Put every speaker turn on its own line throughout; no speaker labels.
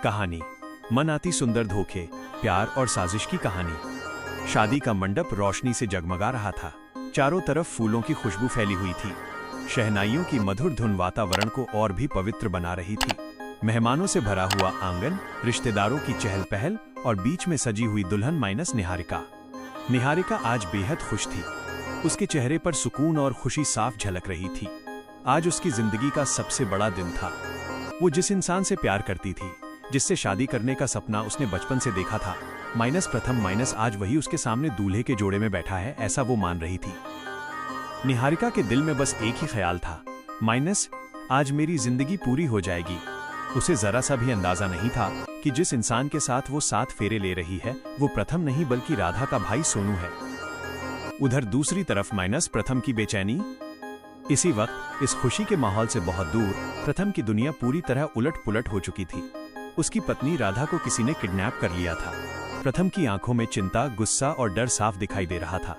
कहानी, मन आती सुंदर धोखे, प्यार और साजिश की कहानी। शादी का मंडप रोशनी से जगमगा रहा था। चारों तरफ फूलों की खुशबू फैली हुई थी। शहनाइयों की मधुर धुन वातावरण को और भी पवित्र बना रही थी। मेहमानों से भरा हुआ आंगन, रिश्तेदारों की चहल पहल और बीच में सजी हुई दुल्हन माइनस निहारिका। निहारिका आज बेहद खुश थी। उसके चेहरे पर सुकून और खुशी साफ झलक रही थी। आज उसकी जिंदगी का सबसे बड़ा दिन था। वो जिस इंसान से प्यार करती थी, जिससे शादी करने का सपना उसने बचपन से देखा था, प्रथम आज वही उसके सामने दूल्हे के जोड़े में बैठा है, ऐसा वो मान रही थी। निहारिका के दिल में बस एक ही ख्याल था, आज मेरी जिंदगी पूरी हो जाएगी। उसे जरा सा भी अंदाजा नहीं था कि जिस इंसान के साथ वो 7 फेरे ले रही है, वो प्रथम नहीं बल्कि राधा का भाई सोनू है। उधर दूसरी तरफ प्रथम की बेचैनी। इसी वक्त इस खुशी के माहौल से बहुत दूर प्रथम की दुनिया पूरी तरह उलट पुलट हो चुकी थी। उसकी पत्नी राधा को किसी ने किडनैप कर लिया था। प्रथम की आंखों में चिंता, गुस्सा और डर साफ दिखाई दे रहा था।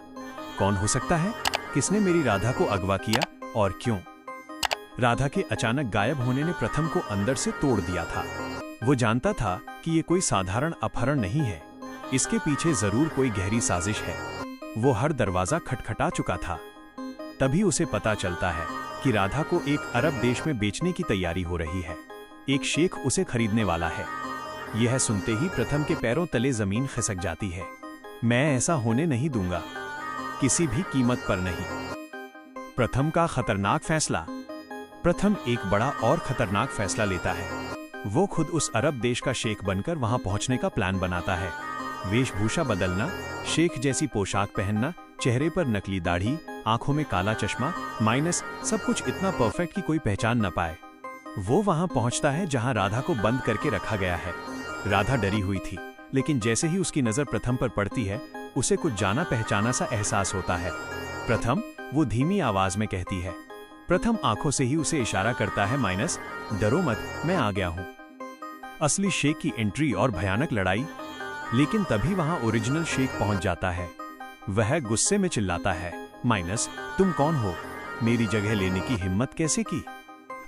कौन हो सकता है? किसने मेरी राधा को अगवा किया और क्यों? राधा के अचानक गायब होने ने प्रथम को अंदर से तोड़ दिया था। वो जानता था कि ये कोई साधारण अपहरण नहीं है, इसके पीछे जरूर कोई गहरी साजिश है। वो हर दरवाजा खटखटा चुका था। तभी उसे पता चलता है कि राधा को एक अरब देश में बेचने की तैयारी हो रही है। एक शेख उसे खरीदने वाला है। यह सुनते ही प्रथम के पैरों तले जमीन खिसक जाती है। मैं ऐसा होने नहीं दूंगा, किसी भी कीमत पर नहीं। प्रथम का खतरनाक फैसला। प्रथम एक बड़ा और खतरनाक फैसला लेता है। वो खुद उस अरब देश का शेख बनकर वहां पहुंचने का प्लान बनाता है। वेशभूषा बदलना, शेख जैसी पोशाक पहनना, चेहरे पर नकली दाढ़ी, आंखों में काला चश्मा, सब कुछ इतना परफेक्ट कि कोई पहचान न पाए। वो वहां पहुंचता है जहां राधा को बंद करके रखा गया है। राधा डरी हुई थी, लेकिन जैसे ही उसकी नजर प्रथम पर पड़ती है, उसे कुछ जाना पहचाना सा एहसास होता है। प्रथम, वो धीमी आवाज में कहती है। प्रथम आंखों से ही उसे इशारा करता है, डरो मत, मैं आ गया हूं। असली शेख की एंट्री और भयानक लड़ाई। लेकिन तभी वहां ओरिजिनल शेख पहुंच जाता है। वह गुस्से में चिल्लाता है, तुम कौन हो? मेरी जगह लेने की हिम्मत कैसे की?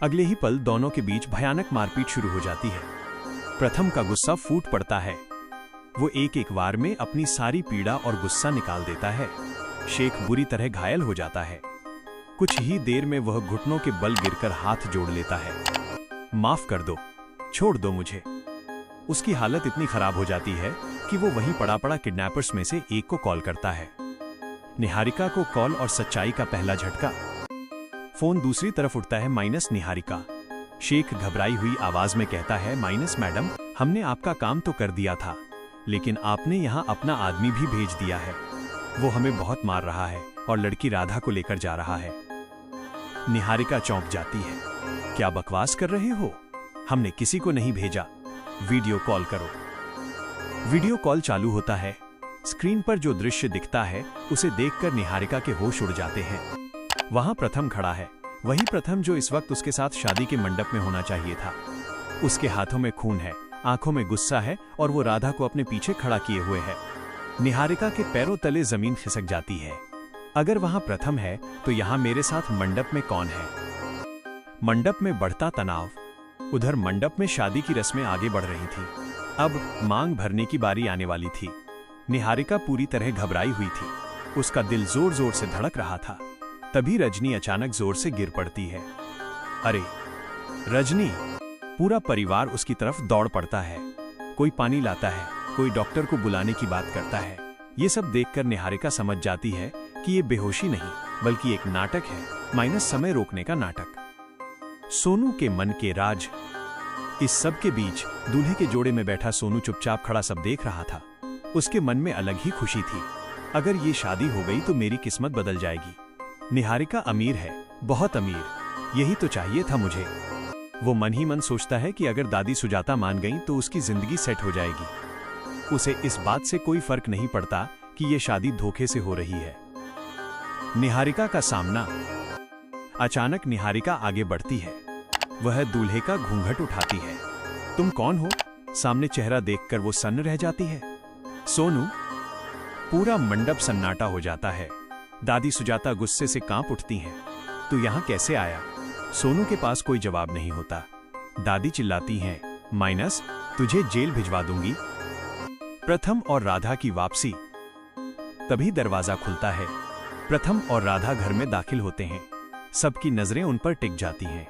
अगले ही पल दोनों के बीच भयानक मारपीट शुरू हो जाती है। प्रथम का गुस्सा फूट पड़ता है। वो एक वार में अपनी सारी पीड़ा और गुस्सा निकाल देता है। शेख बुरी तरह घायल हो जाता है। कुछ ही देर में वह घुटनों के बल गिरकर हाथ जोड़ लेता है। माफ कर दो, छोड़ दो मुझे। उसकी हालत इतनी खराब हो जाती है कि वो वहीं पड़ा पड़ा किडनैपर्स में से एक को कॉल करता है। निहारिका को कॉल और सच्चाई का पहला झटका। फोन दूसरी तरफ उठता है निहारिका। शेख घबराई हुई आवाज में कहता है, मैडम, हमने आपका काम तो कर दिया था, लेकिन आपने यहाँ अपना आदमी भी भेज दिया है। वो हमें बहुत मार रहा है और लड़की राधा को लेकर जा रहा है। निहारिका चौंक जाती है। क्या बकवास कर रहे हो? हमने किसी को नहीं भेजा। वीडियो कॉल करो। वीडियो कॉल चालू होता है। स्क्रीन पर जो दृश्य दिखता है, उसे देखकर निहारिका के होश उड़ जाते हैं। वहां प्रथम खड़ा है, वही प्रथम जो इस वक्त उसके साथ शादी के मंडप में होना चाहिए था। उसके हाथों में खून है, आंखों में गुस्सा है और वो राधा को अपने पीछे खड़ा किए हुए है। निहारिका के पैरों तले जमीन खिसक जाती है। अगर वहां प्रथम है, तो यहाँ मेरे साथ मंडप में कौन है? मंडप में बढ़ता तनाव। उधर मंडप में शादी की रस्में आगे बढ़ रही थी। अब मांग भरने की बारी आने वाली थी। निहारिका पूरी तरह घबराई हुई थी। उसका दिल जोर जोर से धड़क रहा था। तभी रजनी अचानक जोर से गिर पड़ती है। अरे रजनी! पूरा परिवार उसकी तरफ दौड़ पड़ता है। कोई पानी लाता है, कोई डॉक्टर को बुलाने की बात करता है। ये सब देखकर निहारिका समझ जाती है कि ये बेहोशी नहीं, बल्कि एक नाटक है, समय रोकने का नाटक। सोनू के मन के राज। इस सब के बीच दूल्हे के जोड़े में बैठा सोनू चुपचाप खड़ा सब देख रहा था। उसके मन में अलग ही खुशी थी। अगर ये शादी हो गई तो मेरी किस्मत बदल जाएगी। निहारिका अमीर है, बहुत अमीर। यही तो चाहिए था मुझे। वो मन ही मन सोचता है कि अगर दादी सुजाता मान गई तो उसकी जिंदगी सेट हो जाएगी। उसे इस बात से कोई फर्क नहीं पड़ता कि ये शादी धोखे से हो रही है। निहारिका का सामना। अचानक निहारिका आगे बढ़ती है। वह दूल्हे का घूंघट उठाती है। तुम कौन हो? सामने चेहरा देखकर वो सन्न रह जाती है। सोनू। पूरा मंडप सन्नाटा हो जाता है। दादी सुजाता गुस्से से कांप उठती हैं। तू यहाँ कैसे आया? सोनू के पास कोई जवाब नहीं होता। दादी चिल्लाती हैं, तुझे जेल भिजवा दूंगी। प्रथम और राधा की वापसी। तभी दरवाजा खुलता है। प्रथम और राधा घर में दाखिल होते हैं। सबकी नजरें उन पर टिक जाती हैं।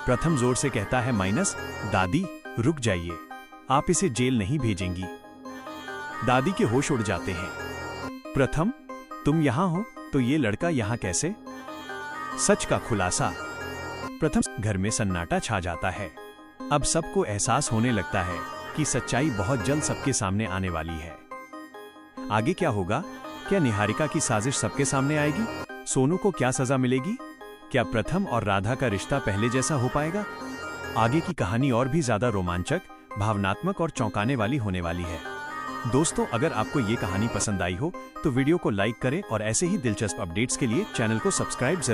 प्रथम जोर से कहता है, माइनस, दादी रुक जाइए, आप इसे जेल नहीं भेजेंगी। दादी के होश उड़ जाते हैं। प्रथम, तुम यहां हो तो ये लड़का यहां कैसे? सच का खुलासा। प्रथम, घर में सन्नाटा छा जाता है। अब सबको एहसास होने लगता है कि सच्चाई बहुत जल्द सबके सामने आने वाली है। आगे क्या होगा? क्या निहारिका की साजिश सबके सामने आएगी? सोनू को क्या सजा मिलेगी? क्या प्रथम और राधा का रिश्ता पहले जैसा हो पाएगा? आगे की कहानी और भी ज्यादा रोमांचक, भावनात्मक और चौंकाने वाली होने वाली है। दोस्तों, अगर आपको ये कहानी पसंद आई हो तो वीडियो को लाइक करें और ऐसे ही दिलचस्प अपडेट्स के लिए चैनल को सब्सक्राइब जरूर